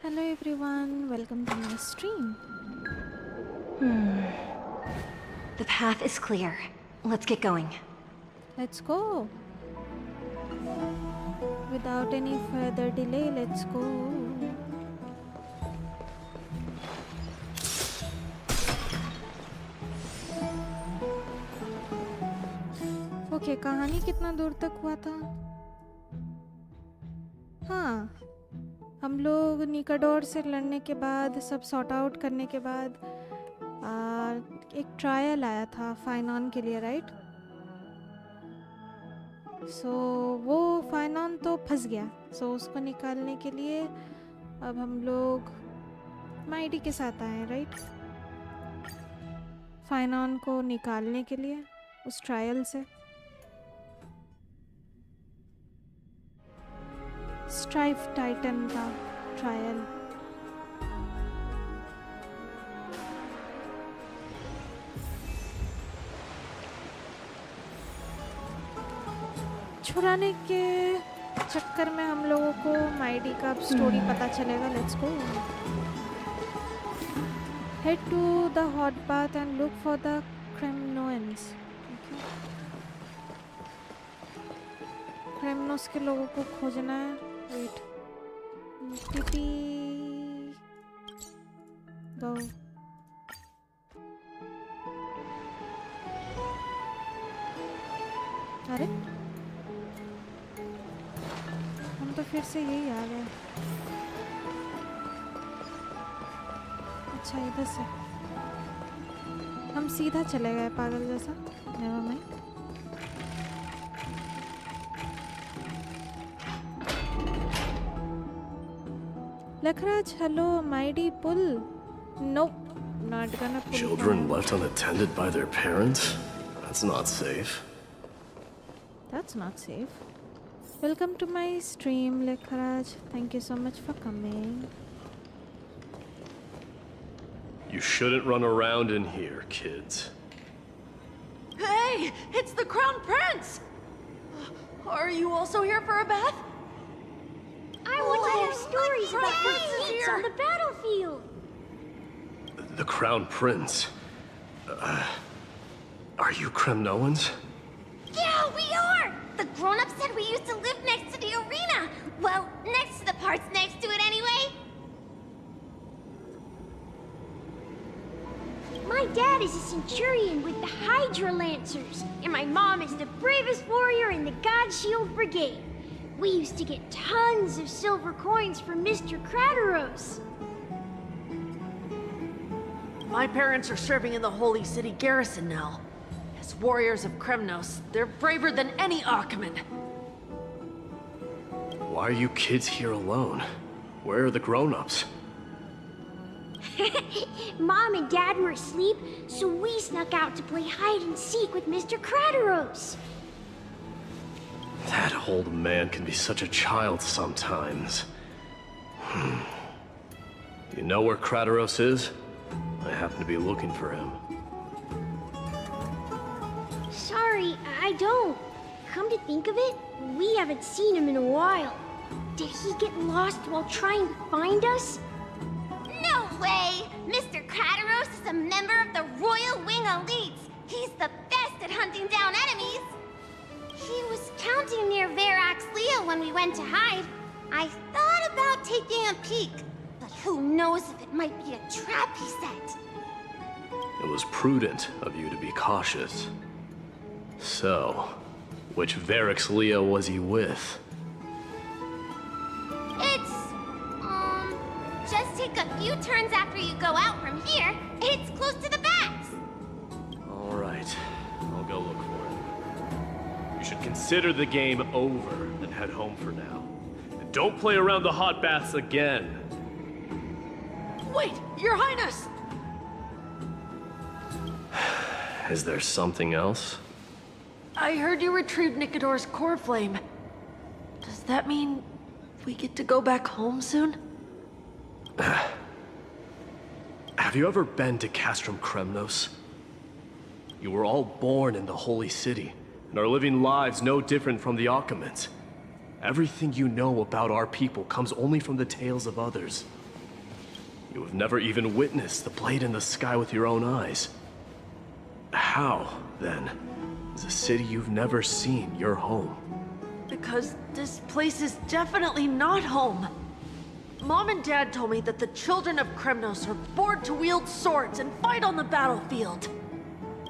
Hello everyone, welcome to my stream. The path is clear. Let's get going. Let's go. Without any further delay, let's go. Okay, कहानी कितना दूर तक हुआ था? हाँ, हम लोग निकाडोर से लड़ने के बाद, सब सॉर्ट आउट करने के बाद एक ट्रायल आया था फाइनॉन के लिए, राइट? सो वो फाइनॉन तो फंस गया, सो उसको निकालने के लिए अब हम लोग माइडी के साथ आए, राइट? फाइनॉन को निकालने के लिए उस ट्रायल से। स्ट्राइफ टाइटन का ट्रायल। छुड़ाने के चक्कर में हम लोगों को माइडी का स्टोरी पता चलेगा। Let's go. Head to the hot bath and look for the Kremnoins. Kremnos के लोगों को खोजना है। Wait, TP go. अरे हम तो फिर से यही आ गए। अच्छा, इधर से हम सीधा चले गए पागल जैसा। Never mind. Lakhraj, hello, mighty pull. Nope, not gonna pull. Children left unattended by their parents? That's not safe. That's not safe. Welcome to my stream, Lakhraj. Thank you so much for coming. You shouldn't run around in here, kids. Hey, it's the Crown Prince! Are you also here for a bath? I want to hear stories about princes on the battlefield. The Crown Prince? Are you Kremnoans? Yeah, we are! The grown-ups said we used to live next to the arena. Well, next to the parts next to it anyway. My dad is a centurion with the Hydra Lancers, and my mom is the bravest warrior in the God Shield Brigade. We used to get tons of silver coins from Mr. Krte. My parents are serving in the Holy City garrison now. As warriors of Kremnos, they're braver than any Achaemen. Why are you kids here alone? Where are the grown-ups? Mom and Dad were asleep, so we snuck out to play hide and seek with Mr. Krte. That old man can be such a child sometimes. You know where Krte is? I happen to be looking for him. Sorry, I don't. Come to think of it, we haven't seen him in a while. Did he get lost while trying to find us? No way! Mr. Krte is a member of the Royal Wing Elites. He's the best at hunting down enemies. He was counting near Verax Leo when we went to hide. I thought about taking a peek, but who knows if it might be a trap he set. It was prudent of you to be cautious. So, which Verax Leo was he with? It's, just take a few turns after you go out from here. It's close to the backs. All right, I'll go look for him. You should consider the game over and head home for now. And don't play around the hot baths again. Wait, Your Highness! Is there something else? I heard you retrieved Nikador's core flame. Does that mean we get to go back home soon? Have you ever been to Castrum Kremnos? You were all born in the Holy City, and are living lives no different from the Achaemens. Everything you know about our people comes only from the tales of others. You have never even witnessed the blade in the sky with your own eyes. How, then, is a city you've never seen your home? Because this place is definitely not home. Mom and Dad told me that the children of Kremnos are born to wield swords and fight on the battlefield.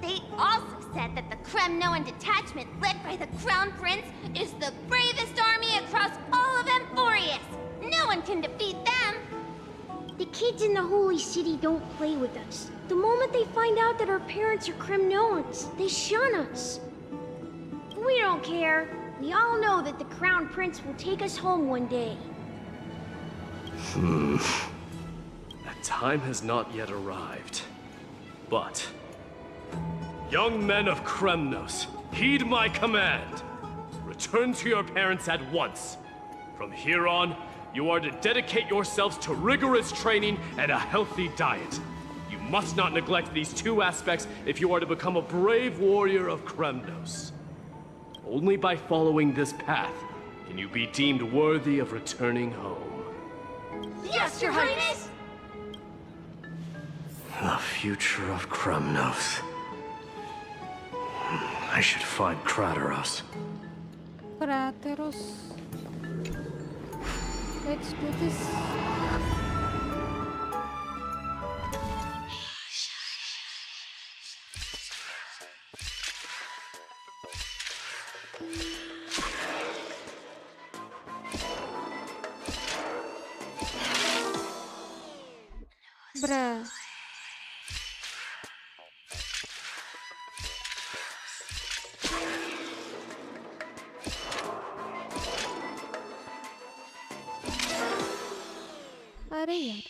They also said that the Kremnoan detachment led by the Crown Prince is the bravest army across all of Emphorius. No one can defeat them. The kids in the Holy City don't play with us. The moment they find out that our parents are Kremnoans, they shun us. We don't care. We all know that the Crown Prince will take us home one day. That time has not yet arrived. But, young men of Kremnos, heed my command. Return to your parents at once. From here on, you are to dedicate yourselves to rigorous training and a healthy diet. You must not neglect these two aspects if you are to become a brave warrior of Kremnos. Only by following this path can you be deemed worthy of returning home. Yes, Your Highness! The future of Kremnos. I should find Krateros. Krateros. Let's do this. Bruh. अरे यार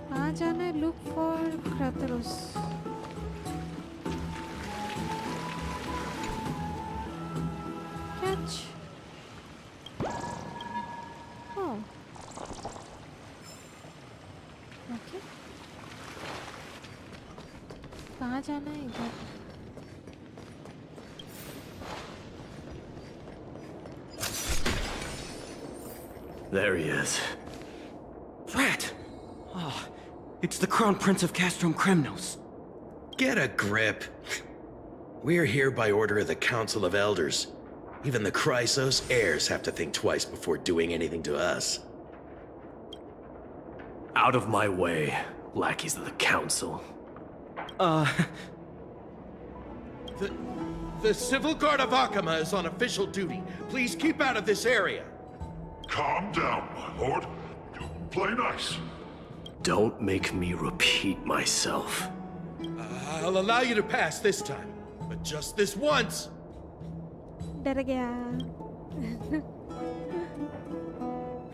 कहाँ जाना है? Look for Krateros. Catch. Oh. Okay. कहाँ जाना है इधर? There he is. Rat! Oh, it's the Crown Prince of Castrum Kremnos. Get a grip. We're here by order of the Council of Elders. Even the Chrysos heirs have to think twice before doing anything to us. Out of my way, lackeys of the council. The Civil Guard of Akama is on official duty. Please keep out of this area. Calm down, my lord. Play nice. Don't make me repeat myself. I'll allow you to pass this time, but just this once. डर गया.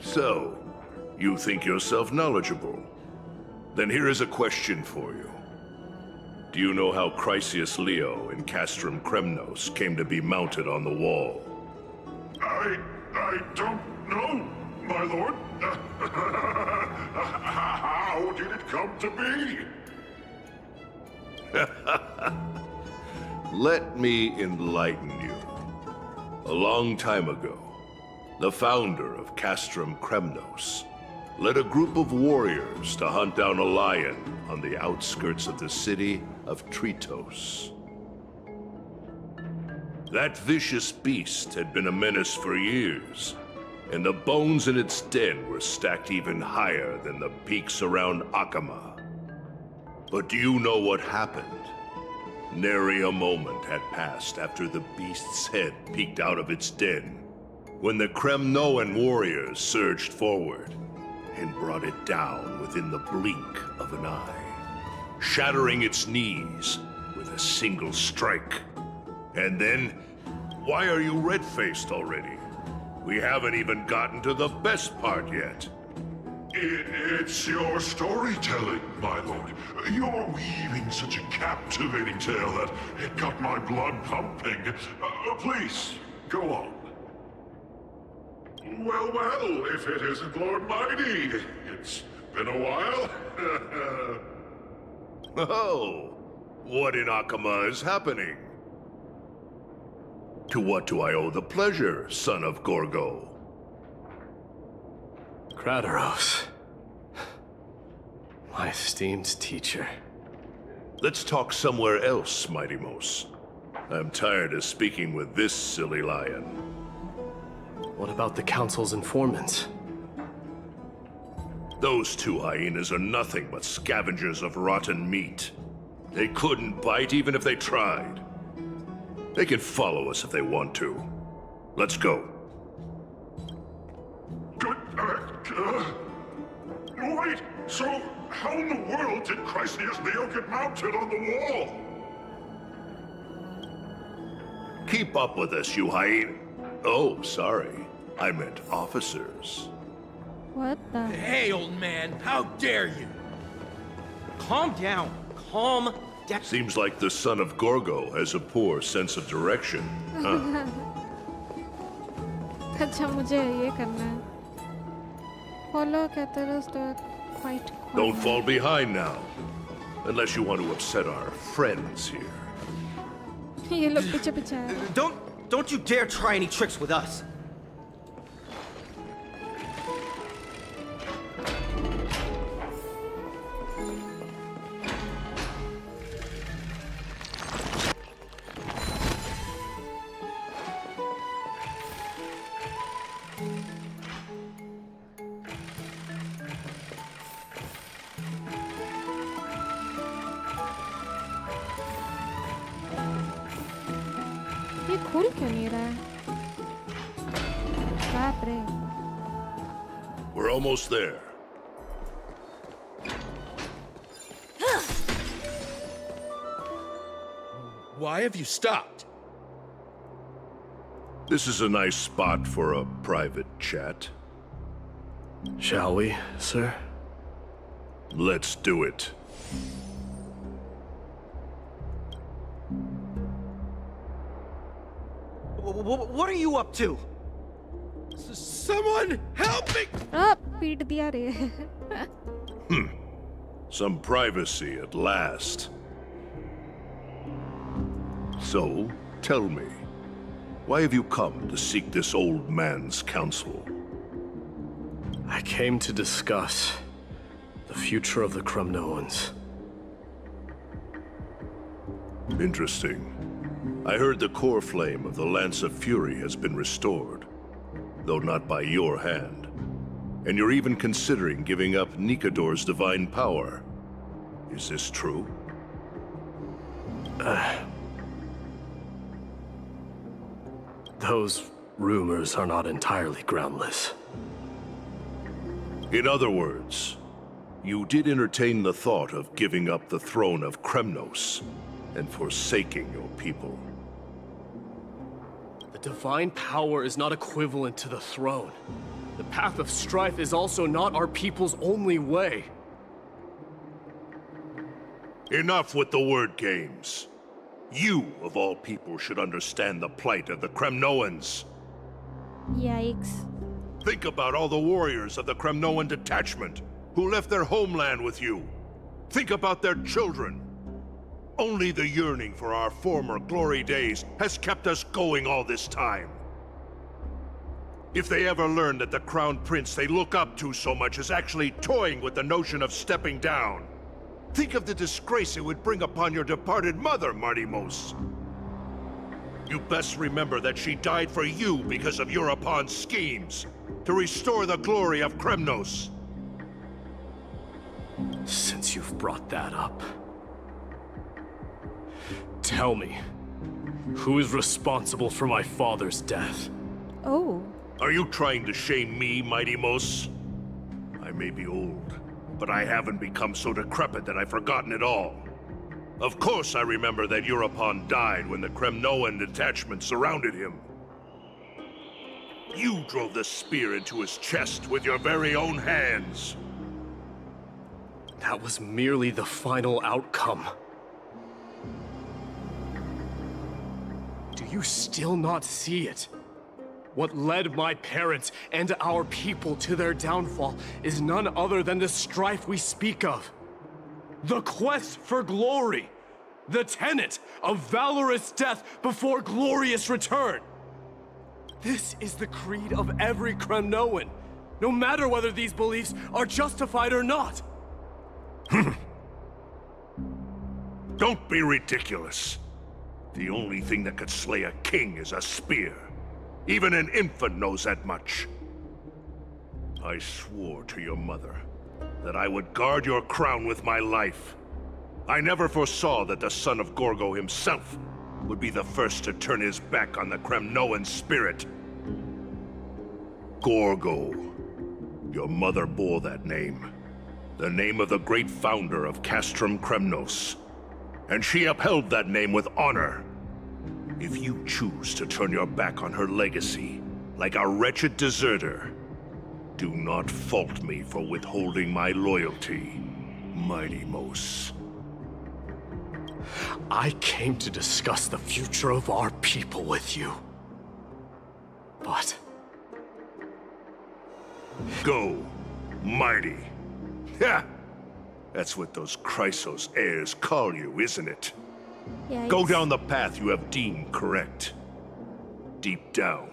So, you think yourself knowledgeable? Then here is a question for you. Do you know how Chrysius Leo in Castrum Kremnos came to be mounted on the wall? I don't know, my lord. How did it come to be? Let me enlighten you. A long time ago, the founder of Castrum Kremnos led a group of warriors to hunt down a lion on the outskirts of the city of Tritos. That vicious beast had been a menace for years, and the bones in its den were stacked even higher than the peaks around Akama. But do you know what happened? Nary a moment had passed after the beast's head peeked out of its den, when the Kremnoan warriors surged forward and brought it down within the blink of an eye, shattering its knees with a single strike. And then, why are you red-faced already? We haven't even gotten to the best part yet. It's your storytelling, my lord. You're weaving such a captivating tale that it got my blood pumping. Please, go on. Well, well, if it isn't Lord Mighty. It's been a while. Oh, what in Akama is happening? To what do I owe the pleasure, son of Gorgo? Kratos. My esteemed teacher. Let's talk somewhere else, Mighty Mos. I'm tired of speaking with this silly lion. What about the Council's informants? Those two hyenas are nothing but scavengers of rotten meat. They couldn't bite even if they tried. They can follow us if they want to. Let's go. Good, wait, so how in the world did Chryseus Leo get mounted on the wall? Keep up with us, you hyena. Oh, sorry. I meant officers. What the? Hey, old man, how dare you? Calm down. Calm down. Seems like the son of Gorgo has a poor sense of direction, huh? अच्छा मुझे ये करना है. Follow Kateros to quite. Don't fall behind now. Unless you want to upset our friends here. ये लोग पीछे पीछे आए. Don't you dare try any tricks with us. ये खुल क्यों नहीं रहा है? बाप रे. We're almost there. Why have you stopped? This is a nice spot for a private chat. Shall we, sir? Let's do it. What are you up to? Someone help me! अब पीट दिया रे. Some privacy at last. So, tell me, why have you come to seek this old man's counsel? I came to discuss the future of the Kremnoans. Interesting. I heard the core flame of the Lance of Fury has been restored, though not by your hand. And you're even considering giving up Nikador's divine power. Is this true? Those rumors are not entirely groundless. In other words, you did entertain the thought of giving up the throne of Kremnos and forsaking your people. The divine power is not equivalent to the throne. The path of strife is also not our people's only way. Enough with the word games. You, of all people, should understand the plight of the Kremnoans. Yikes. Think about all the warriors of the Kremnoan detachment who left their homeland with you. Think about their children. Only the yearning for our former glory days has kept us going all this time. If they ever learn that the Crown Prince they look up to so much is actually toying with the notion of stepping down, think of the disgrace it would bring upon your departed mother, Mighty Mos. You best remember that she died for you because of Europon's schemes to restore the glory of Kremnos. Since you've brought that up, tell me, who is responsible for my father's death? Oh. Are you trying to shame me, Mighty Mos? I may be old, but I haven't become so decrepit that I've forgotten it all. Of course I remember that Europon died when the Kremnoan detachment surrounded him. You drove the spear into his chest with your very own hands. That was merely the final outcome. Do you still not see it? What led my parents and our people to their downfall is none other than the strife we speak of. The quest for glory. The tenet of valorous death before glorious return. This is the creed of every Kremnoan, no matter whether these beliefs are justified or not. Don't be ridiculous. The only thing that could slay a king is a spear. Even an infant knows that much. I swore to your mother that I would guard your crown with my life. I never foresaw that the son of Gorgo himself would be the first to turn his back on the Kremnoan spirit. Gorgo. Your mother bore that name. The name of the great founder of Castrum Kremnos. And she upheld that name with honor. If you choose to turn your back on her legacy, like a wretched deserter, do not fault me for withholding my loyalty, Mighty Mos. I came to discuss the future of our people with you. But... Go, Mighty. Ha! That's what those Chrysos heirs call you, isn't it? Yikes. Go down the path you have deemed correct. Deep down,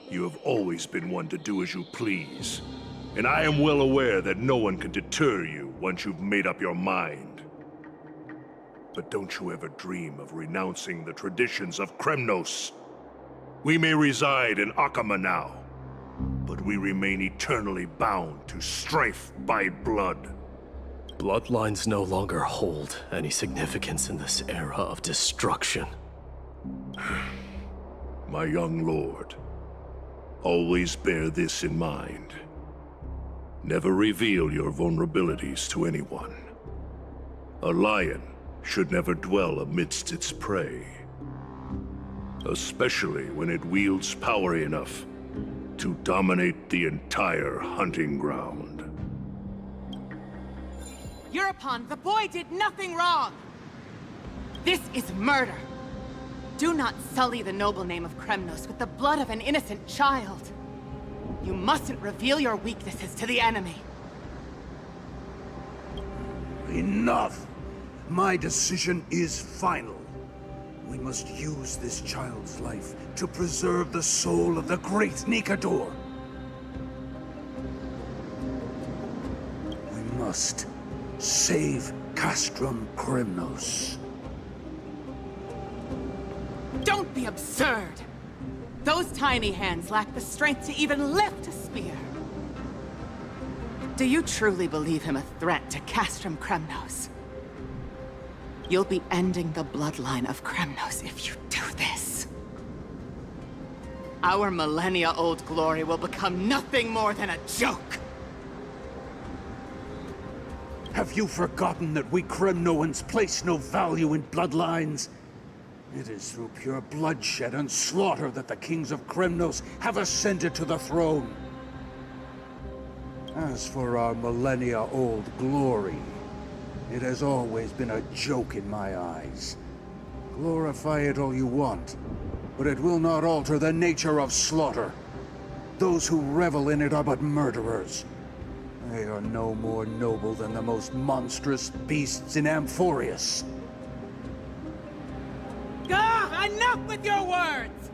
you have always been one to do as you please. And I am well aware that no one can deter you once you've made up your mind. But don't you ever dream of renouncing the traditions of Kremnos. We may reside in Akama now, but we remain eternally bound to strife by blood. Bloodlines no longer hold any significance in this era of destruction. My young lord, always bear this in mind. Never reveal your vulnerabilities to anyone. A lion should never dwell amidst its prey, especially when it wields power enough to dominate the entire hunting ground. European, the boy did nothing wrong! This is murder! Do not sully the noble name of Kremnos with the blood of an innocent child! You mustn't reveal your weaknesses to the enemy! Enough! My decision is final. We must use this child's life to preserve the soul of the great Nikador. We must save Castrum Kremnos. Don't be absurd! Those tiny hands lack the strength to even lift a spear. Do you truly believe him a threat to Castrum Kremnos? You'll be ending the bloodline of Kremnos if you do this. Our millennia-old glory will become nothing more than a joke. Have you forgotten that we Kremnoans place no value in bloodlines? It is through pure bloodshed and slaughter that the kings of Kremnos have ascended to the throne. As for our millennia-old glory, it has always been a joke in my eyes. Glorify it all you want, but it will not alter the nature of slaughter. Those who revel in it are but murderers. They are no more noble than the most monstrous beasts in Amphorius. Enough with your words!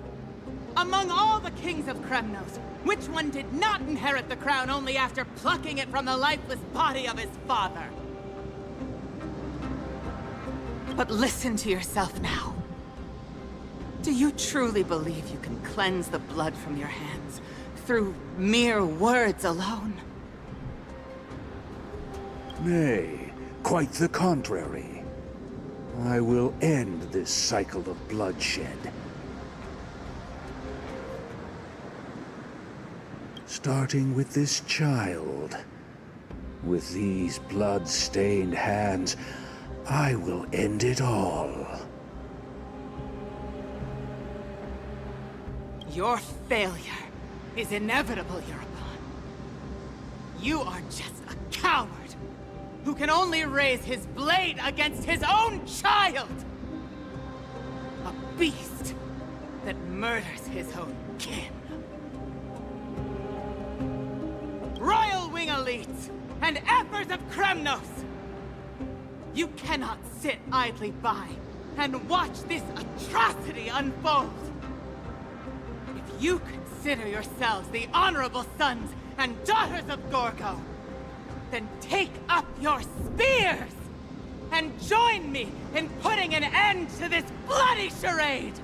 Among all the kings of Kremnos, which one did not inherit the crown only after plucking it from the lifeless body of his father? But listen to yourself now. Do you truly believe you can cleanse the blood from your hands through mere words alone? Nay, quite the contrary. I will end this cycle of bloodshed. Starting with this child. With these blood-stained hands, I will end it all. Your failure is inevitable, European. You are just a coward. who can only raise his blade against his own child! A beast that murders his own kin. Royal Wing Elites and Emperors of Kremnos! You cannot sit idly by and watch this atrocity unfold. If you consider yourselves the honorable sons and daughters of Gorgo, then take up your spears and join me in putting an end to this bloody charade!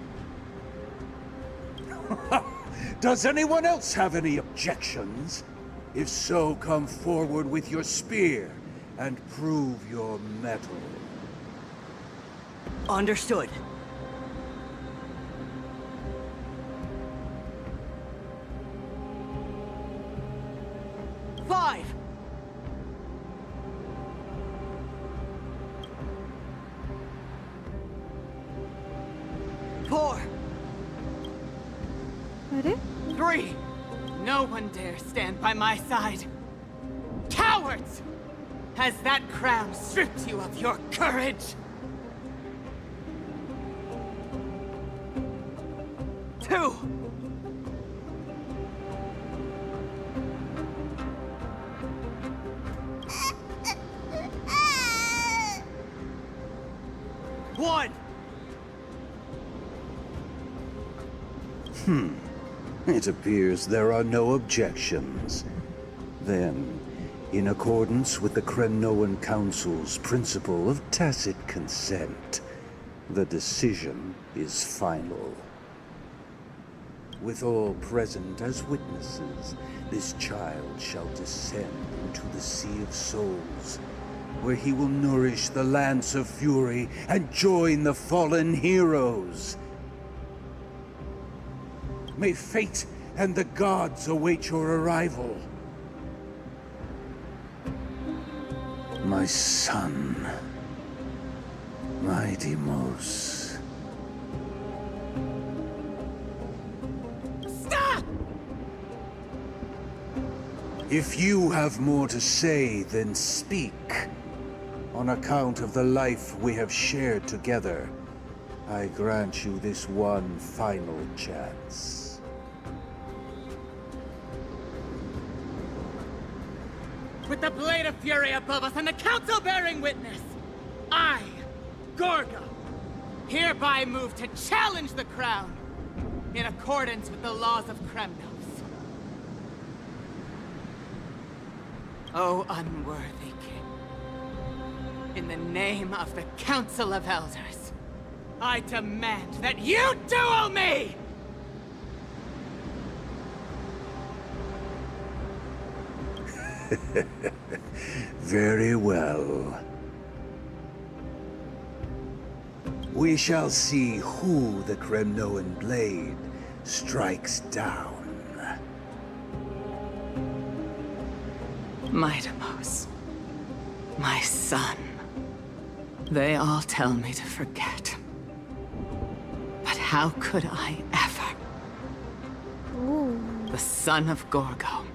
Does anyone else have any objections? If so, come forward with your spear and prove your mettle. Understood. Five! Four! अरे 3! No one dare stand by my side. Cowards! Has that crown stripped you of your courage? 2! One! It appears there are no objections. Then, in accordance with the Kremnoan Council's principle of tacit consent, the decision is final. With all present as witnesses, this child shall descend into the Sea of Souls, where he will nourish the Lance of Fury and join the fallen heroes. May fate and the gods await your arrival. My son, my Deimos. Stop! If you have more to say, then speak. On account of the life we have shared together, I grant you this one final chance. With the Blade of Fury above us and the Council bearing witness, I, Gorgo, hereby move to challenge the crown in accordance with the laws of Kremnos. O unworthy king, in the name of the Council of Elders, I demand that you duel me! Very well. We shall see who the Kremnoan blade strikes down. My Deimos, my son. They all tell me to forget. But how could I ever? Ooh. The son of Gorgo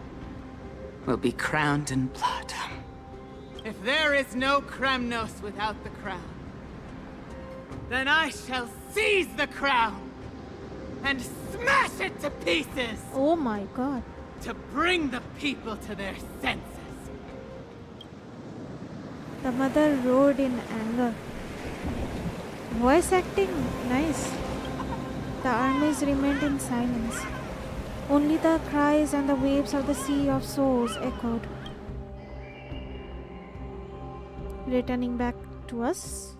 will be crowned in blood. If there is no Kremnos without the crown, then I shall seize the crown and smash it to pieces! Oh my god. To bring the people to their senses. The mother roared in anger. Voice acting, nice. The armies remained in silence. Only the cries and the waves of the Sea of Souls echoed. Returning back to us.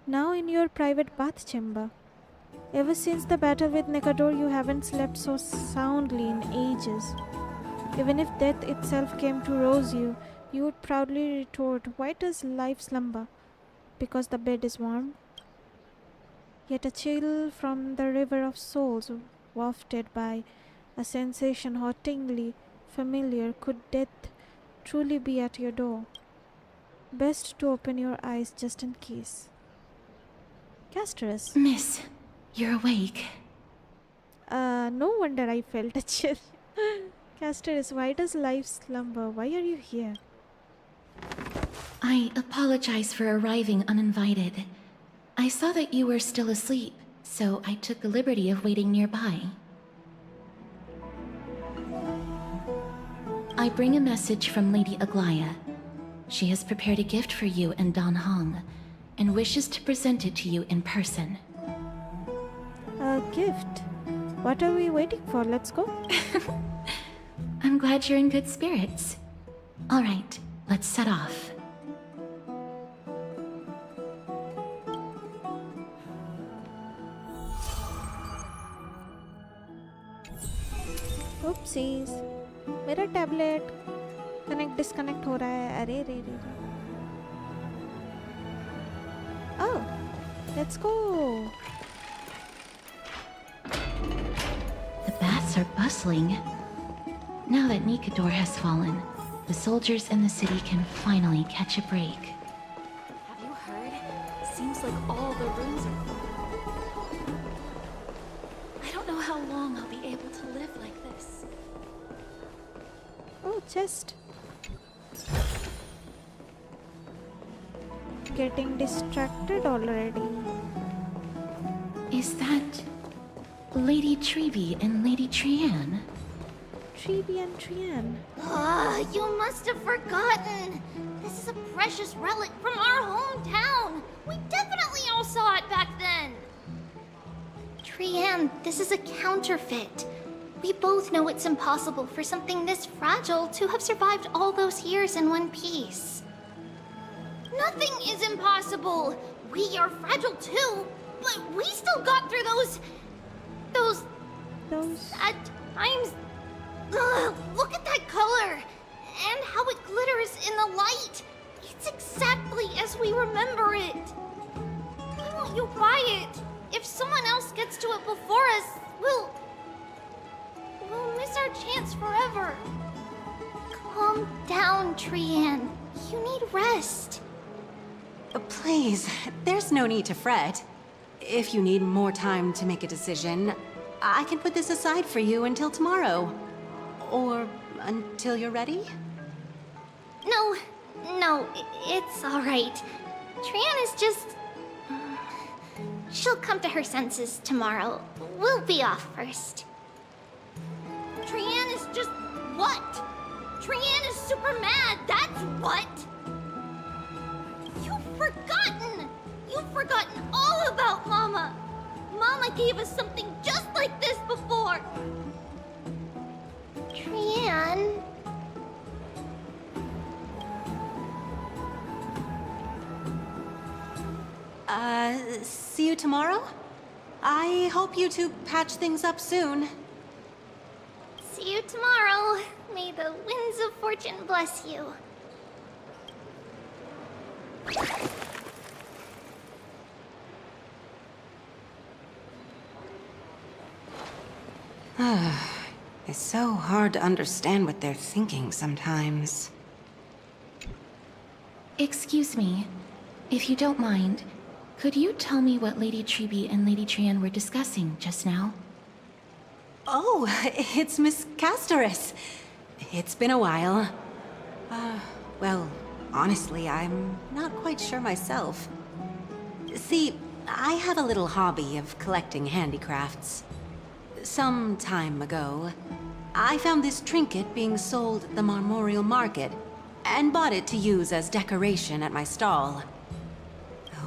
Now in your private bath chamber. Ever since the battle with Nekador, you haven't slept so soundly in ages. Even if death itself came to rouse you, you would proudly retort, "Why does life slumber? Because the bed is warm?" Yet a chill from the river of souls, wafted by a sensation hauntingly familiar, could death truly be at your door? Best to open your eyes just in case. Casterus. Miss, you're awake. No wonder I felt a chill. Casterus, why does life slumber? Why are you here? I apologize for arriving uninvited. I saw that you were still asleep, so I took the liberty of waiting nearby. I bring a message from Lady Aglaya. She has prepared a gift for you and Dan Hong, and wishes to present it to you in person. A gift? What are we waiting for? Let's go. I'm glad you're in good spirits. All right, let's set off. Oopsies. मेरा tablet connect disconnect हो रहा है. अरे रे रे. Oh, let's go. The baths are bustling. Now that Nikador has fallen, the soldiers in the city can finally catch a break. Have you heard? Seems like all the rooms are full. I don't know how long I'll be able to live like this. Oh, chest. Getting distracted already. Is that Lady Treby and Lady Trian? Treby and Trian. You must have forgotten. This is a precious relic from our hometown. We definitely all saw it back then. Trian, this is a counterfeit. We both know it's impossible for something this fragile to have survived all those years in one piece. Nothing is impossible. We are fragile too, but we still got through those sad times. Look at that color, and how it glitters in the light. It's exactly as we remember it. Why won't you buy it? If someone else gets to it before us, we'll miss our chance forever. Calm down, Trian. You need rest. Please, there's no need to fret. If you need more time to make a decision, I can put this aside for you until tomorrow. Or until you're ready? No, it's all right. Trian is just... She'll come to her senses tomorrow. We'll be off first. Trian is just what? Trian is super mad, that's what! You've forgotten all about Mama! Mama gave us something just like this before! Trian... See you tomorrow? I hope you two patch things up soon. See you tomorrow. May the winds of fortune bless you. It's so hard to understand what they're thinking sometimes. Excuse me, if you don't mind, could you tell me what Lady Treby and Lady Trian were discussing just now? Oh, it's Miss Castoris. It's been a while. Well, honestly, I'm not quite sure myself. See, I have a little hobby of collecting handicrafts. Some time ago, I found this trinket being sold at the Marmorial Market, and bought it to use as decoration at my stall.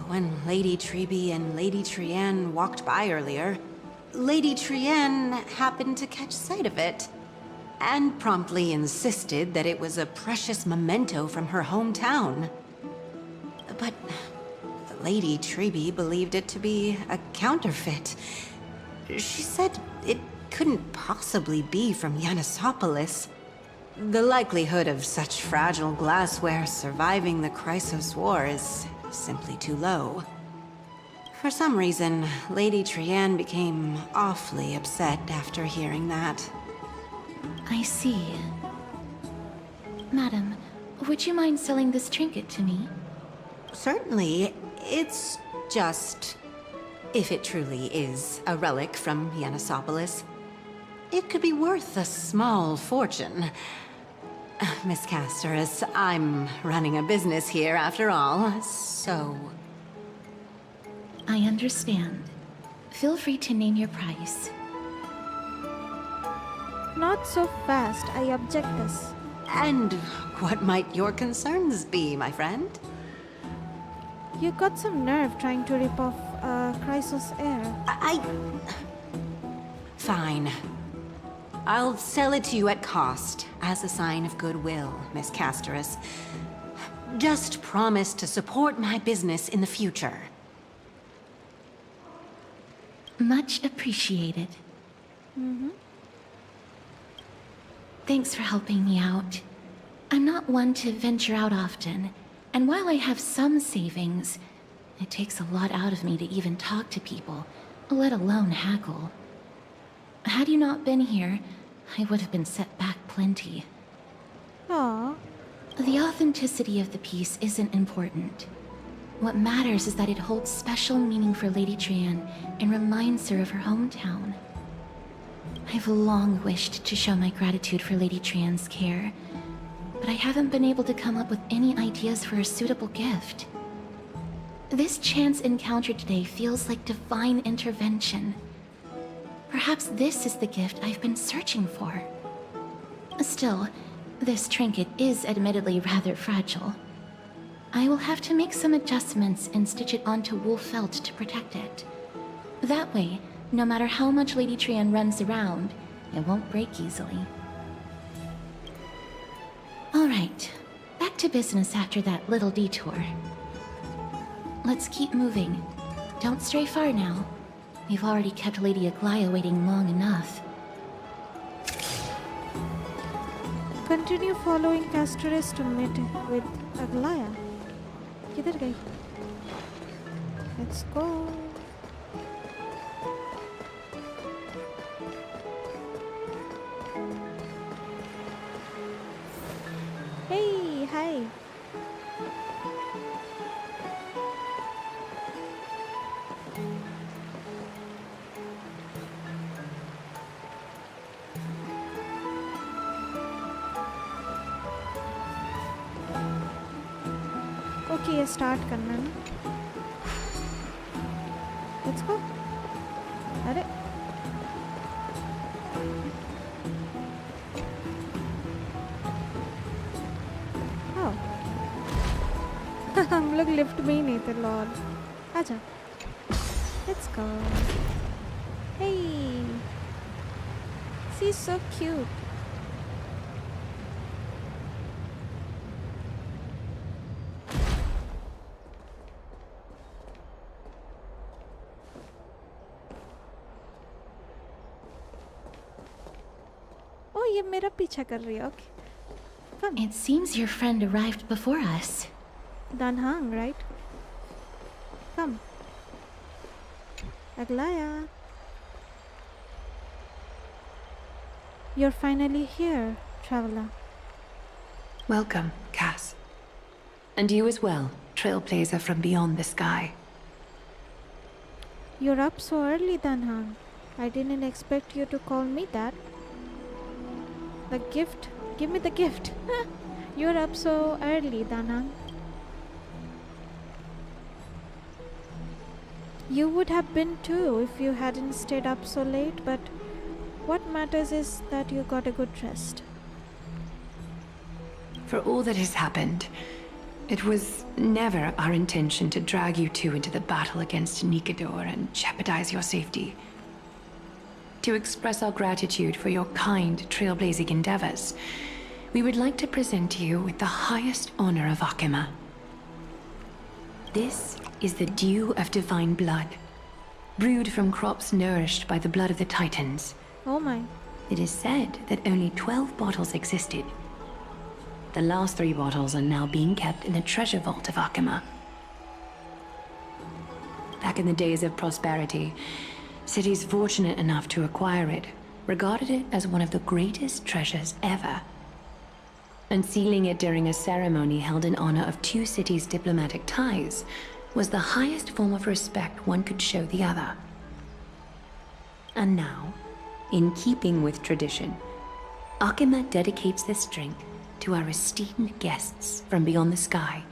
When Lady Treby and Lady Trian walked by earlier, Lady Trian happened to catch sight of it, and promptly insisted that it was a precious memento from her hometown. But Lady Treby believed it to be a counterfeit. She said it couldn't possibly be from Yanisopolis. The likelihood of such fragile glassware surviving the Chrysos War is simply too low. For some reason, Lady Trian became awfully upset after hearing that. I see. Madam, would you mind selling this trinket to me? Certainly. It's just... if it truly is a relic from Yanisopolis, it could be worth a small fortune. Miss Casterus, I'm running a business here after all, so... I understand. Feel free to name your price. Not so fast, I object this. And what might your concerns be, my friend? You got some nerve trying to rip off Chrysos heir. Fine. I'll sell it to you at cost, as a sign of goodwill, Miss Casterus. Just promise to support my business in the future. Much appreciated. Thanks for helping me out. I'm not one to venture out often, and while I have some savings, it takes a lot out of me to even talk to people, let alone haggle. Had you not been here, I would have been set back plenty. Aww. The authenticity of the piece isn't important. What matters is that it holds special meaning for Lady Trian and reminds her of her hometown. I've long wished to show my gratitude for Lady Trian's care, but I haven't been able to come up with any ideas for a suitable gift. This chance encounter today feels like divine intervention. Perhaps this is the gift I've been searching for. Still, this trinket is admittedly rather fragile. I will have to make some adjustments and stitch it onto wool felt to protect it. That way, no matter how much Lady Trian runs around, it won't break easily. Alright, back to business after that little detour. Let's keep moving. Don't stray far now. We've already kept Lady Aglaya waiting long enough. Continue following Casterus to meet with Aglaya. Kidhar gayi? Let's go. Hey, hi. Okay, ये start करना ना. Let's go. अरे हम लोग lift में ही नहीं थे Lord. आजा. Let's go. Hey. She's so cute. Oh, ये मेरा पीछा कर रही है. Okay. Come. It seems your friend arrived before us. Danhang, right? Come. Aglaya. You're finally here, traveler. Welcome, Cass. And you as well, trailblazer from beyond the sky. You're up so early, Danhang. I didn't expect you to call me that. The gift. Give me the gift. You're up so early, Danhang. You would have been too if you hadn't stayed up so late, but what matters is that you got a good rest. For all that has happened, it was never our intention to drag you two into the battle against Nikador and jeopardize your safety. To express our gratitude for your kind, trailblazing endeavors, we would like to present you with the highest honor of Akima. This is the dew of divine blood, brewed from crops nourished by the blood of the Titans. Oh my. It is said that only 12 bottles existed. The last 3 bottles are now being kept in the treasure vault of Akima. Back in the days of prosperity, cities fortunate enough to acquire it regarded it as one of the greatest treasures ever. Unsealing it during a ceremony held in honor of 2 cities' diplomatic ties was the highest form of respect one could show the other. And now, in keeping with tradition, Akima dedicates this drink to our esteemed guests from beyond the sky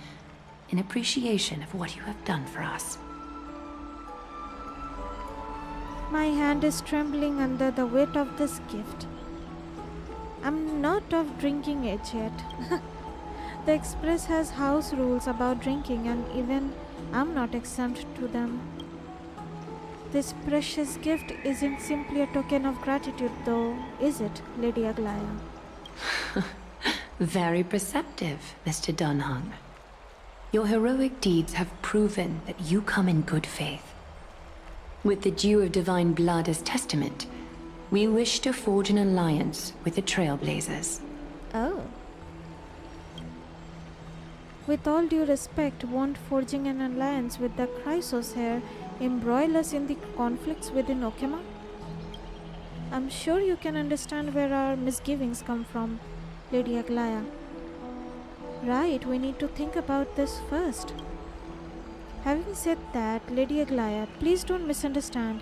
in appreciation of what you have done for us. My hand is trembling under the weight of this gift. I'm not of drinking age yet. The Express has house rules about drinking, and even I'm not exempt to them. This precious gift isn't simply a token of gratitude, though, is it, Lady Aglaya? Very perceptive, Mr. Dunhung. Your heroic deeds have proven that you come in good faith. With the dew of divine blood as testament, we wish to forge an alliance with the Trailblazers. Oh. With all due respect, won't forging an alliance with the Chrysos here embroil us in the conflicts within Okema? I'm sure you can understand where our misgivings come from, Lady Aglaya. Right, we need to think about this first. Having said that, Lady Aglaya, please don't misunderstand.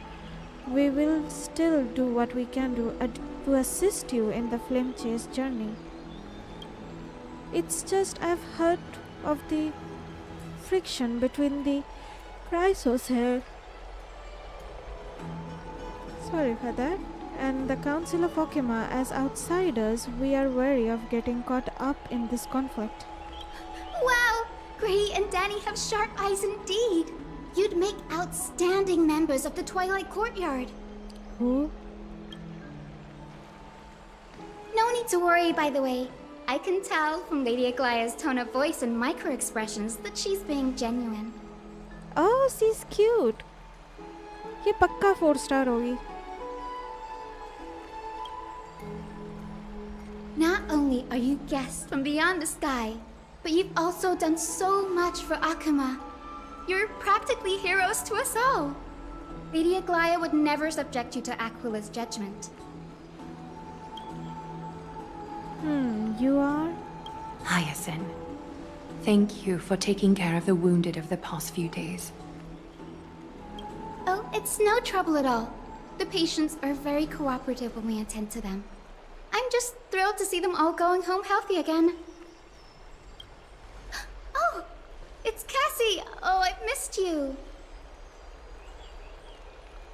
We will still do what we can do to assist you in the flame chase journey. It's just I've heard of the friction between the Chrysos here. Sorry for that. And the Council of Okema. As outsiders, we are wary of getting caught up in this conflict. Wow! Gray and Danny have sharp eyes indeed. You'd make outstanding members of the Twilight Courtyard. Who? No need to worry, by the way. I can tell from Lady Aglaya's tone of voice and micro-expressions that she's being genuine. Oh, she's cute. ये पक्का 4-star होगी. Not only are you guests from beyond the sky, but you've also done so much for Akuma. You're practically heroes to us all. Lady Aglaya would never subject you to Aquila's judgment. You are? Hyacinth, thank you for taking care of the wounded of the past few days. Oh, it's no trouble at all. The patients are very cooperative when we attend to them. I'm just thrilled to see them all going home healthy again. Oh, it's Cassie. Oh, I've missed you.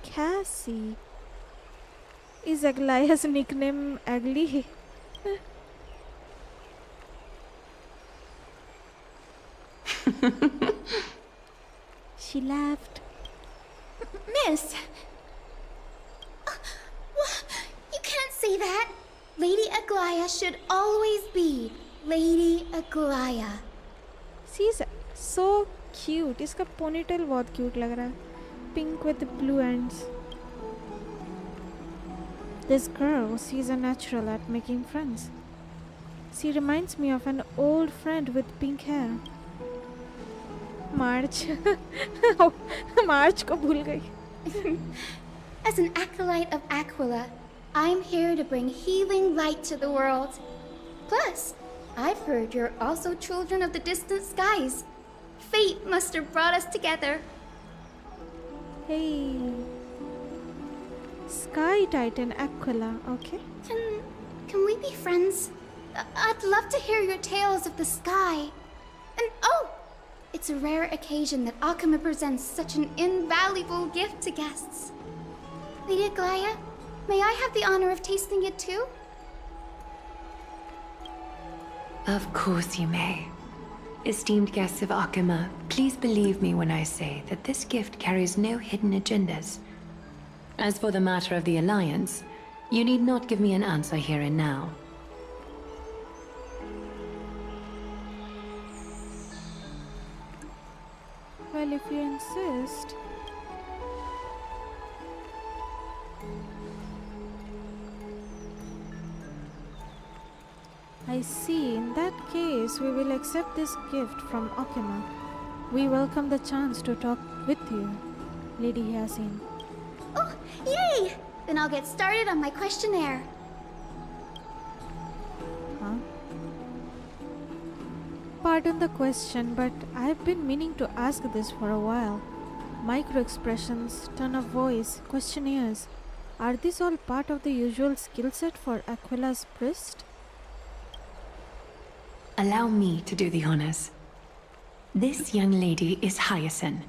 Cassie. Is Aglaya's nickname Agli? She laughed. Miss! You can't say that. Lady Aglaya should always be Lady Aglaya. She's so cute. इसका ponytail बहुत cute लग रहा है. Pink with blue ends. This girl, she's a natural at making friends. She reminds me of an old friend with pink hair. March. March को भूल गई. As an acolyte of Aquila, I'm here to bring healing light to the world. Plus, I've heard you're also children of the distant skies. Fate must have brought us together. Hey. Sky Titan Aquila, okay? Can we be friends? I'd love to hear your tales of the sky. And oh! It's a rare occasion that Akuma presents such an invaluable gift to guests. Lady Aglaya, may I have the honor of tasting it too? Of course you may. Esteemed guests of Akuma, please believe me when I say that this gift carries no hidden agendas. As for the matter of the Alliance, you need not give me an answer here and now. Well, if you insist. I see. In that case, we will accept this gift from Okema. We welcome the chance to talk with you, Lady Hyacinth. Oh, yay! Then I'll get started on my questionnaire. Huh? Pardon the question, but I've been meaning to ask this for a while. Micro-expressions, tone of voice, questionnaires. Are these all part of the usual skill set for Aquila's priest? Allow me to do the honors. This young lady is Hyacinth,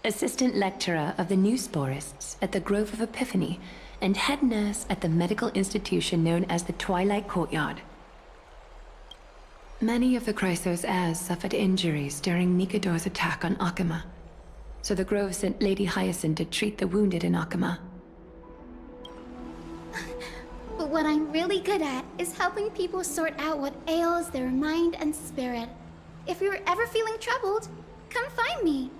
assistant lecturer of the new sporists at the Grove of Epiphany, and head nurse at the medical institution known as the Twilight Courtyard. Many of the Chrysos heirs suffered injuries during Nikador's attack on Akama, so the Grove sent Lady Hyacinth to treat the wounded in Akama. But what I'm really good at is helping people sort out what ails their mind and spirit. If you're ever feeling troubled, come find me.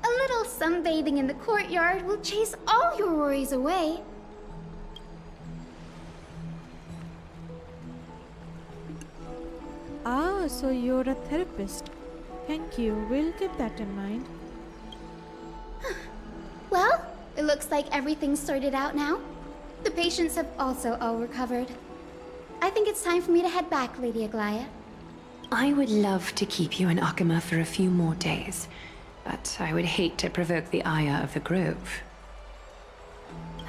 A little sunbathing in the courtyard will chase all your worries away. Ah, so you're a therapist. Thank you. We'll keep that in mind. Well, it looks like everything's sorted out now. The patients have also all recovered. I think it's time for me to head back, Lady Aglaya. I would love to keep you in Akama for a few more days, but I would hate to provoke the ire of the Grove.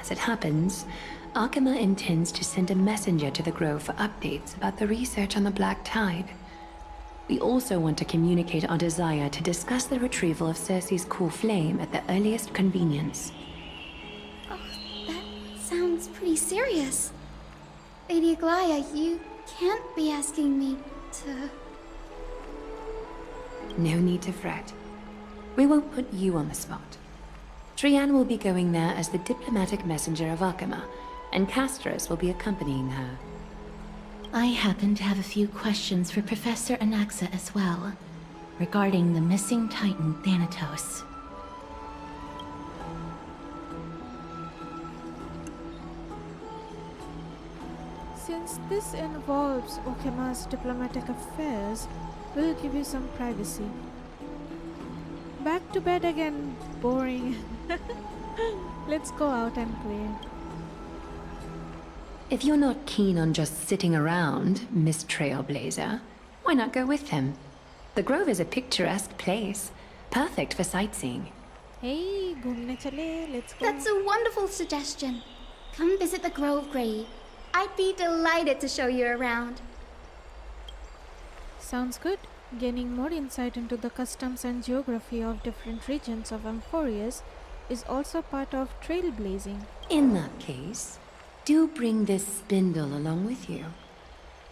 As it happens, Akama intends to send a messenger to the Grove for updates about the research on the Black Tide. We also want to communicate our desire to discuss the retrieval of Circe's cool flame at the earliest convenience. Oh, that sounds pretty serious. Lady Aglaya, you can't be asking me to... No need to fret. We won't put you on the spot. Trianne will be going there as the diplomatic messenger of Akama, and Castris will be accompanying her. I happen to have a few questions for Professor Anaxa as well, regarding the missing Titan Thanatos. Since this involves Okema's diplomatic affairs, we'll give you some privacy. Back to bed again, boring. Let's go out and play. If you're not keen on just sitting around, Miss Trailblazer, why not go with him? The Grove is a picturesque place, perfect for sightseeing. Hey, ghumne chale, let's go. That's a wonderful suggestion. Come visit the Grove Grave. I'd be delighted to show you around. Sounds good. Gaining more insight into the customs and geography of different regions of Amphorius is also part of trailblazing. In that case, do bring this spindle along with you.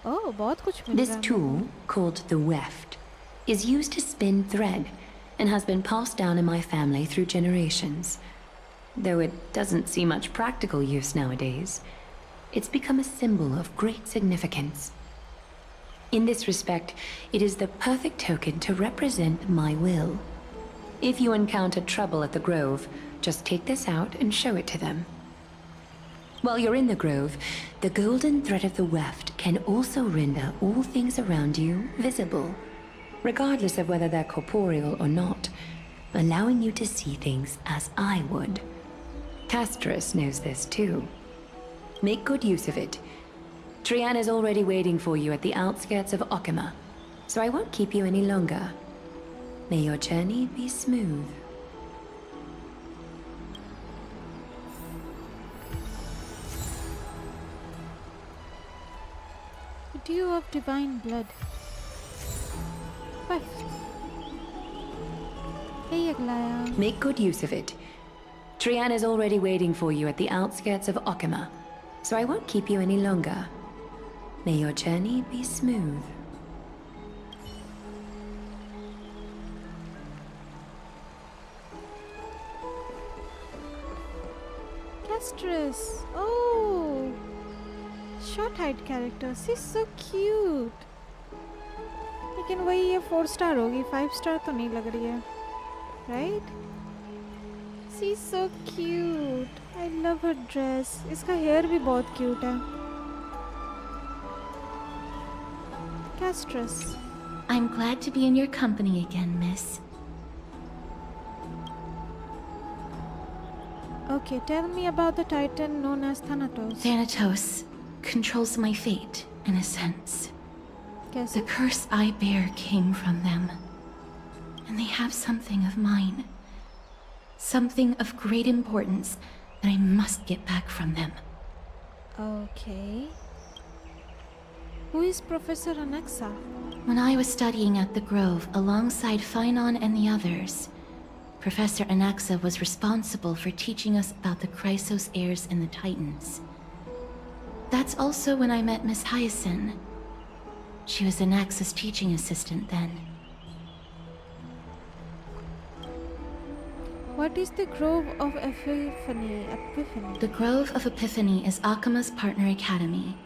Oh, bahut kuch mil This raha hai. tool, called the weft, is used to spin thread and has been passed down in my family through generations. Though it doesn't see much practical use nowadays, it's become a symbol of great significance. In this respect, it is the perfect token to represent my will. If you encounter trouble at the Grove, just take this out and show it to them. While you're in the Grove, the golden thread of the weft can also render all things around you visible, regardless of whether they're corporeal or not, allowing you to see things as I would. Castris knows this too. Make good use of it. Trianne is already waiting for you at the outskirts of Akama, so I won't keep you any longer. May your journey be smooth. Dew of divine blood. What? Hey, Aglaya. Make good use of it. Trianne is already waiting for you at the outskirts of Akama, so I won't keep you any longer. May your journey be smooth. Castris. Oh, short-eyed character. She's so cute. लेकिन वही ये 4 star होगी, 5 star तो नहीं लग रही है, right? She's so cute. I love her dress. इसका hair भी बहुत cute है. Castris. I'm glad to be in your company again, miss. Okay, tell me about the Titan known as Thanatos. Thanatos controls my fate, in a sense. कैसे? The curse I bear came from them. And they have something of mine. Something of great importance that I must get back from them. Okay. Who is Professor Anaxa? When I was studying at the Grove alongside Phynon and the others, Professor Anaxa was responsible for teaching us about the Chrysos heirs and the Titans. That's also when I met Miss Hyacinth. She was Anaxa's teaching assistant then. What is the Grove of Epiphany? The Grove of Epiphany is Akima's partner academy.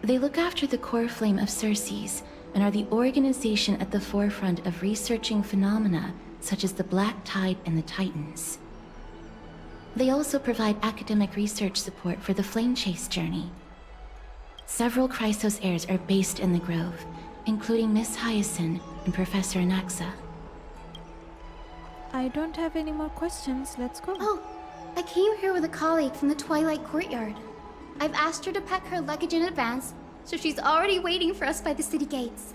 They look after the core flame of Circes and are the organization at the forefront of researching phenomena such as the Black Tide and the Titans. They also provide academic research support for the Flame Chase journey. Several Chrysos heirs are based in the Grove, including Miss Hyacinth and Professor Anaxa. I don't have any more questions. Let's go. Oh, I came here with a colleague from the Twilight Courtyard. I've asked her to pack her luggage in advance, so she's already waiting for us by the city gates.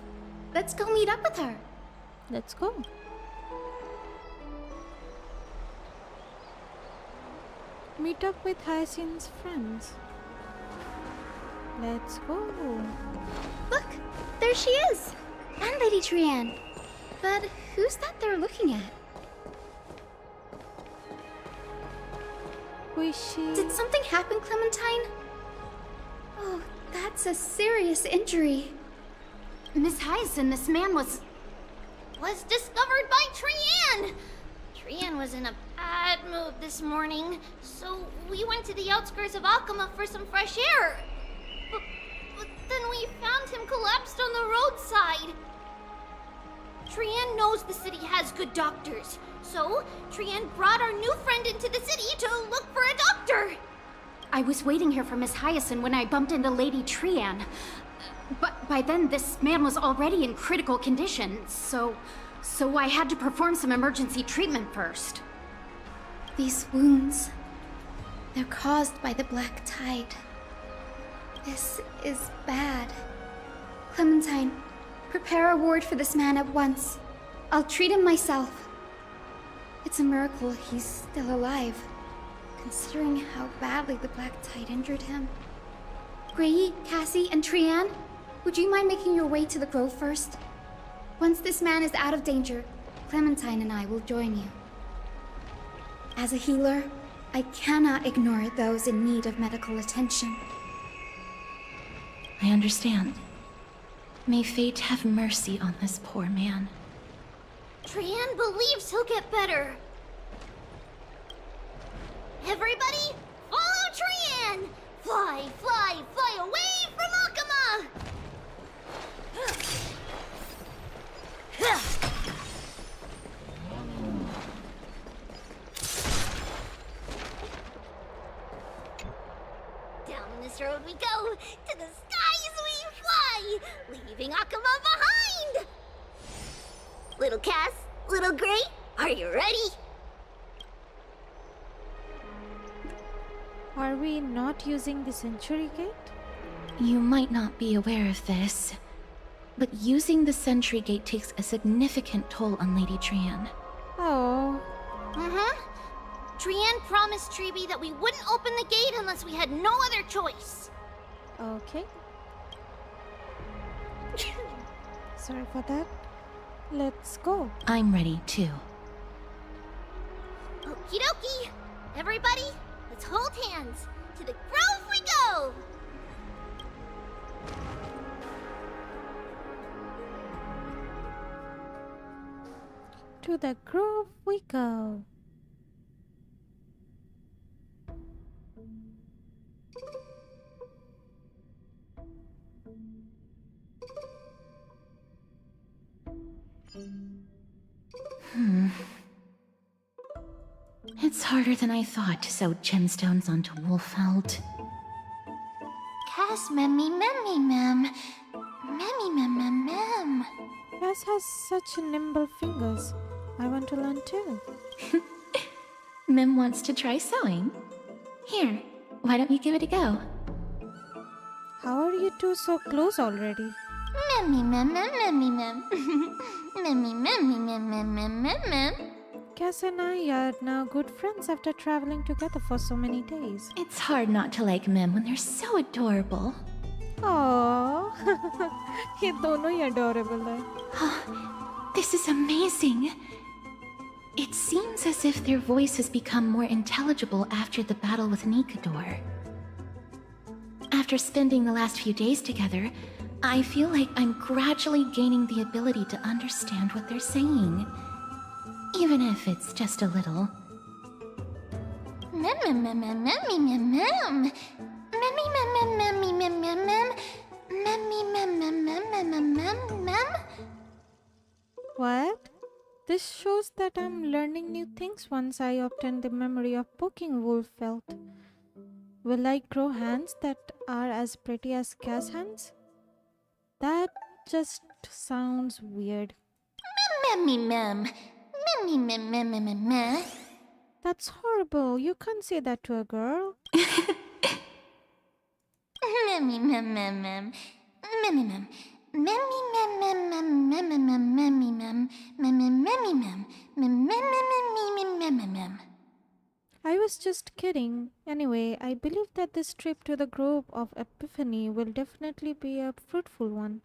Let's go meet up with her. Let's go. Meet up with Hyacinth's friends. Let's go. Look, there she is! And Lady Trianne. But who's that they're looking at? Who is she? Did something happen, Clementine? Oh, that's a serious injury. Miss Hyacinth, this man was discovered by Trianne! Trianne was in a bad mood this morning, so we went to the outskirts of Akama for some fresh air. But then we found him collapsed on the roadside. Trianne knows the city has good doctors, so Trianne brought our new friend into the city to look for a doctor. I was waiting here for Miss Hyacinth when I bumped into Lady Trianne. But by then, this man was already in critical condition, so I had to perform some emergency treatment first. These wounds, they're caused by the Black Tide. This is bad. Clementine, prepare a ward for this man at once. I'll treat him myself. It's a miracle he's still alive, considering how badly the Black Tide injured him. Gray, Cassie, and Trianne, would you mind making your way to the Grove first? Once this man is out of danger, Clementine and I will join you. As a healer, I cannot ignore those in need of medical attention. I understand. May fate have mercy on this poor man. Trianne believes he'll get better. Everybody, follow Trianne! Fly, fly, fly away from Akama! Down this road we go, to the skies we fly, leaving Akama behind! Little Cass, little Gray, are you ready? Are we not using the Century Gate? You might not be aware of this, but using the Sentry Gate takes a significant toll on Lady Trianne. Oh. Trianne promised Treeby that we wouldn't open the gate unless we had no other choice. Okay. Sorry for that. Let's go. I'm ready, too. Okie dokie. Everybody, let's hold hands. To the Grove we go! To the Grove we go. It's harder than I thought to sew gemstones onto Wolfeld. Cass, memmy, memmy, mem. Memmy, mem, mem, mem. Cass has such nimble fingers. I want to learn too. Mem wants to try sewing. Here, why don't you give it a go? How are you two so close already? Memmy, mem, mem, memmy, mem. Memmy, memmy, mem, mem, mem, mem, mem. Cass and I are now good friends after traveling together for so many days. It's hard not to like Mem when they're so adorable. Aww. ये दोनों ही adorable है. This is amazing. It seems as if their voices become more intelligible after the battle with Nikador. After spending the last few days together, I feel like I'm gradually gaining the ability to understand what they're saying. Even if it's just a little. What? This shows that I'm learning new things once I obtain the memory of poking wolf felt. Will I grow hands that are as pretty as Cass hands? That just sounds weird. That's horrible. You can't say that to a girl. I was just kidding. Anyway, I believe that this trip to the Grove of Epiphany will definitely be a fruitful one.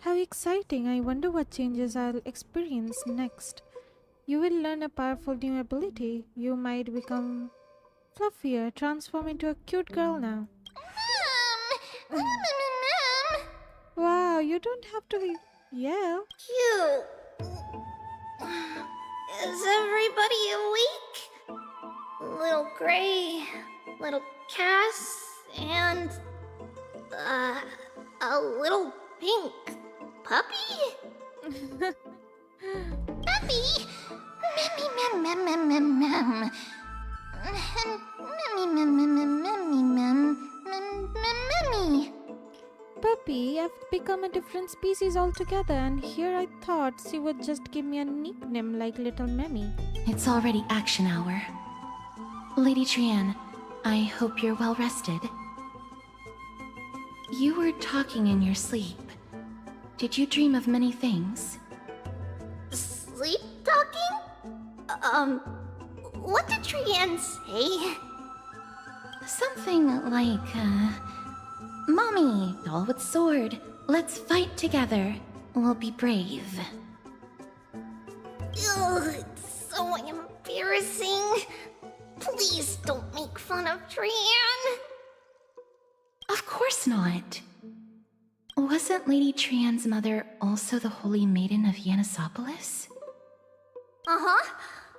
How exciting! I wonder what changes I'll experience next. You will learn a powerful new ability. You might become fluffier, transform into a cute girl now. Wow, you don't have to yell. Cute. Is everybody awake? Little Gray, little Cass, and a little pink puppy? Puppy? Puppy, I've become a different species altogether, and here I thought she would just give me a nickname like Little Memmy. It's already action hour. Lady Trian, I hope you're well rested. You were talking in your sleep. Did you dream of many things? Sleep talking? What did Trian say? Something like, Mommy, doll with sword, let's fight together. We'll be brave. Ugh, it's so embarrassing. Please don't make fun of Trian. Of course not. Wasn't Lady Trian's mother also the Holy Maiden of Yanisopolis? Uh-huh.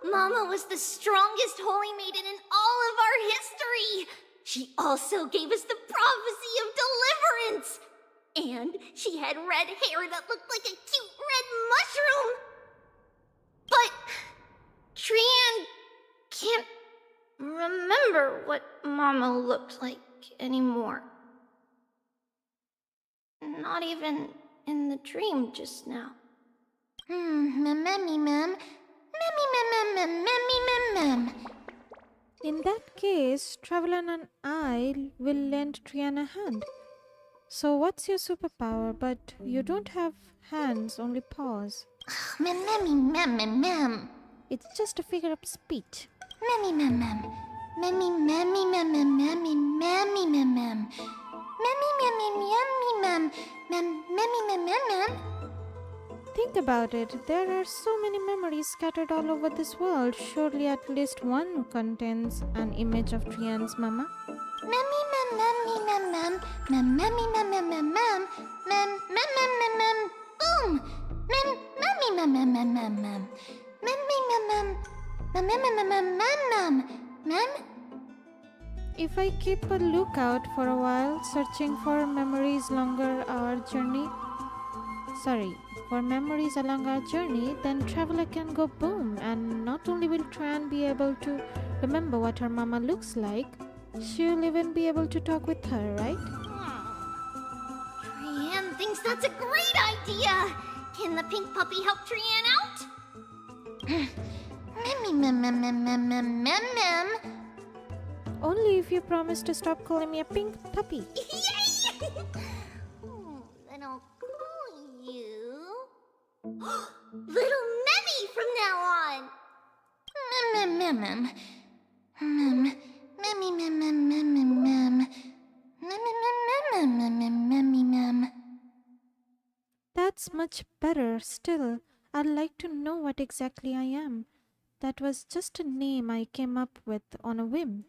Mama was the strongest holy maiden in all of our history. She also gave us the prophecy of deliverance. And she had red hair that looked like a cute red mushroom. But Trian can't remember what Mama looked like anymore. Not even in the dream just now. In that case, Traveler and I will lend Trian a hand. So what's your superpower? But you don't have hands, only paws. It's just a figure of speech. Think about it. There are so many memories scattered all over this world. Surely at least one contains an image of Trian's mama. If I keep a lookout for a while, searching for memories along our journey, then Traveler can go boom, and not only will Trian be able to remember what her mama looks like, she'll even be able to talk with her, right? Trian thinks that's a great idea! Can the pink puppy help Trian out? Only if you promise to stop calling me a pink puppy. Then I'll call you Little Memmy from now on. That's much better. Still, I'd like to know what exactly I am. That was just a name I came up with on a whim.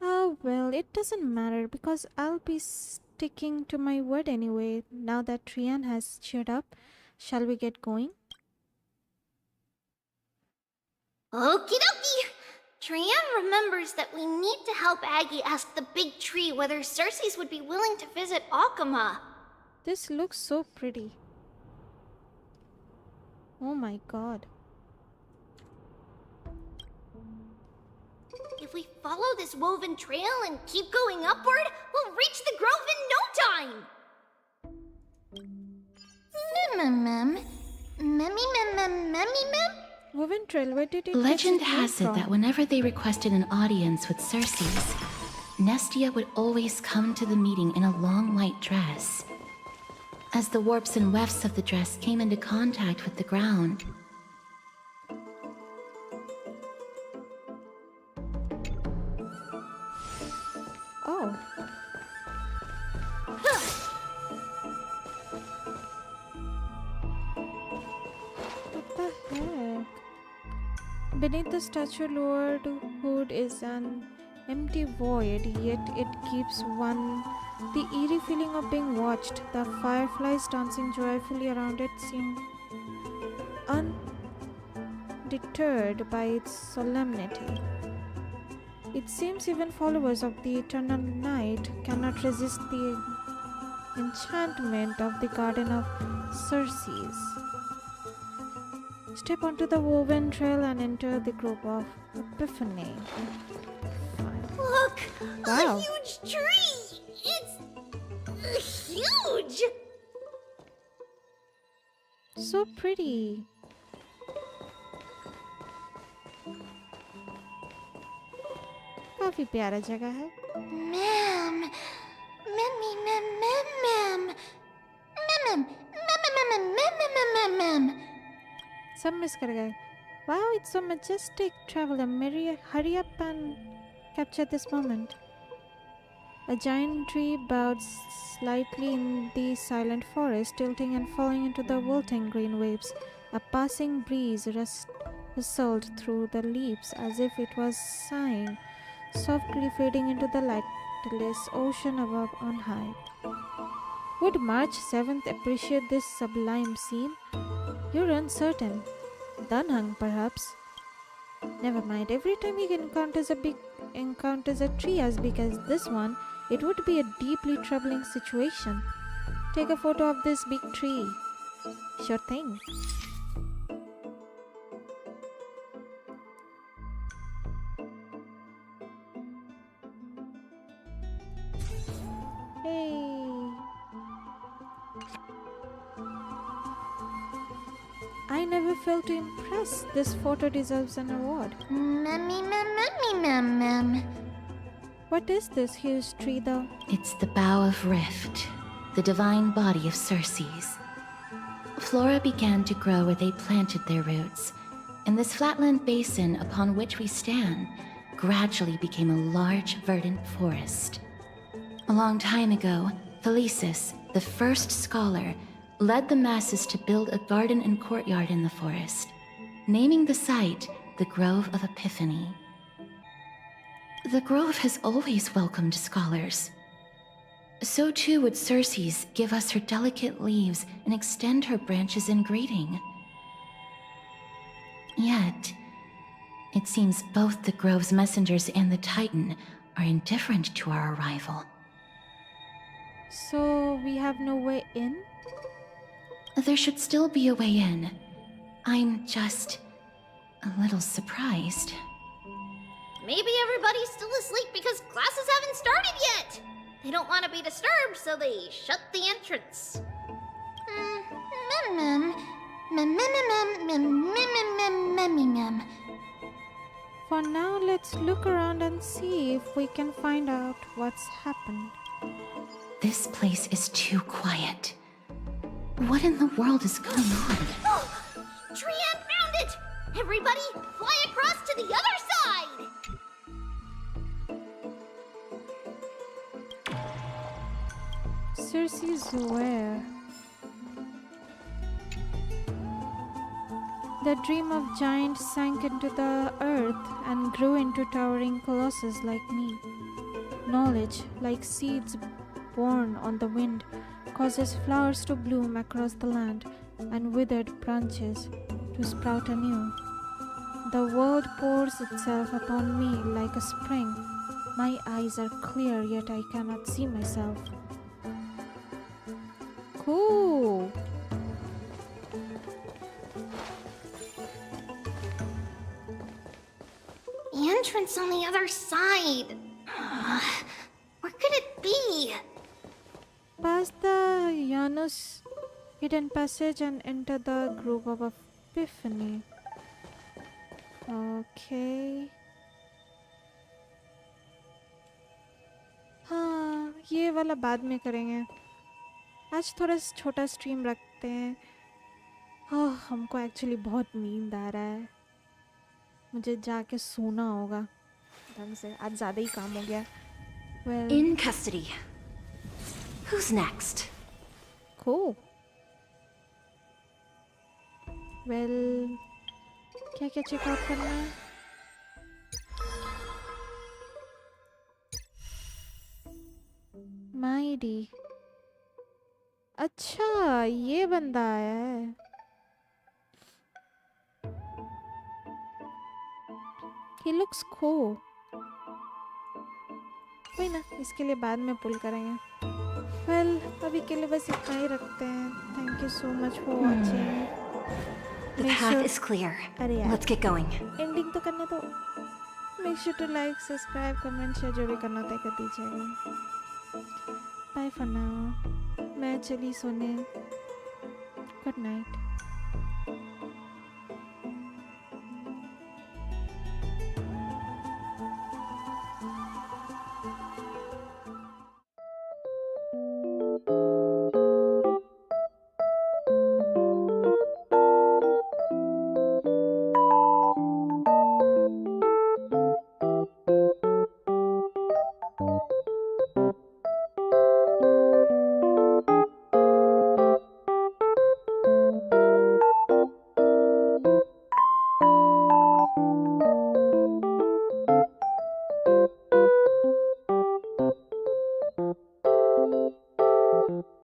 Oh, well, it doesn't matter because I'll be sticking to my word anyway. Now that Trian has cheered up, shall we get going? Okie dokie! Trian remembers that we need to help Aggie ask the big tree whether Circes would be willing to visit Akama. This looks so pretty. Oh my god. If we follow this woven trail and keep going upward, we'll reach the grove in no time! Woven trail, where did it Legend has it that whenever they requested an audience with Circes, Nestia would always come to the meeting in a long white dress. As the warps and wefts of the dress came into contact with the ground, oh. What the heck? Beneath the statue lowered hood is an empty void, yet it gives one the eerie feeling of being watched. The fireflies dancing joyfully around it seem undeterred by its solemnity. It seems even followers of the eternal night cannot resist the enchantment of the Garden of Circes. Step onto the woven trail and enter the Grove of Epiphany. Look! Wow. A huge tree! It's huge! So pretty. काफी प्यारा जगह है. सब miss कर गए. Wow, it's so majestic. Traveler, hurry up and capture this moment. A giant tree bowed slightly in the silent forest, tilting and falling into the weltering green waves. A passing breeze rustled through the leaves as if it was sighing, softly fading into the lightless ocean above on high. Would March 7th appreciate this sublime scene? You're uncertain. Danhang, perhaps. Never mind. Every time he encounters a tree as big as this one, it would be a deeply troubling situation. Take a photo of this big tree. Sure thing. Hey. I never failed to impress. This photo deserves an award. What is this huge tree, though? it's the Bough of Rift, the divine body of Circes. Flora began to grow where they planted their roots, and this flatland basin upon which we stand gradually became a large, verdant forest. A long time ago, Felicis, the first scholar, led the masses to build a garden and courtyard in the forest, naming the site the Grove of Epiphany. The grove has always welcomed scholars. So too would Circes give us her delicate leaves and extend her branches in greeting. Yet, it seems both the grove's messengers and the Titan are indifferent to our arrival. So we have no way in? There should still be a way in. I'm just a little surprised. Maybe everybody's still asleep because classes haven't started yet. They don't want to be disturbed, so they shut the entrance. For now, let's look around and see if we can find out what's happened. This place is too quiet. What in the world is going on? Trian found it! Everybody, fly across to the other side! Circe's where? The dream of giants sank into the earth and grew into towering colossus like me. Knowledge, like seeds born on the wind, causes flowers to bloom across the land and withered branches to sprout anew. The world pours itself upon me like a spring. My eyes are clear, yet I cannot see myself. Cool. The entrance on the other side. Where could it be? Pass the Janus hidden passage and enter the Grove of Epiphany. Okay. हाँ, ये वाला बाद में करेंगे. आज थोड़ा छोटा stream रखते हैं. हमको एक्चुअली बहुत नींद आ रहा है. मुझे जाके सोना होगा. ढंग से आज ज़्यादा ही काम हो गया. Well, In custody. Who's next? cool. Well, क्या चेक आउट करना है? माइडी. अच्छा, ये बंदा आया है. He looks cool. कोई ना, इसके लिए बाद में पुल करेंगे. Well, अभी के लिए बस इतना ही रखते हैं. Thank you so much for watching. The path is clear. Let's get going. Ending तो करने दो. Make sure to like, subscribe, comment, share जो भी करना होता है कर दीजिएगा. Bye for now. मैं चली सोने. Good night.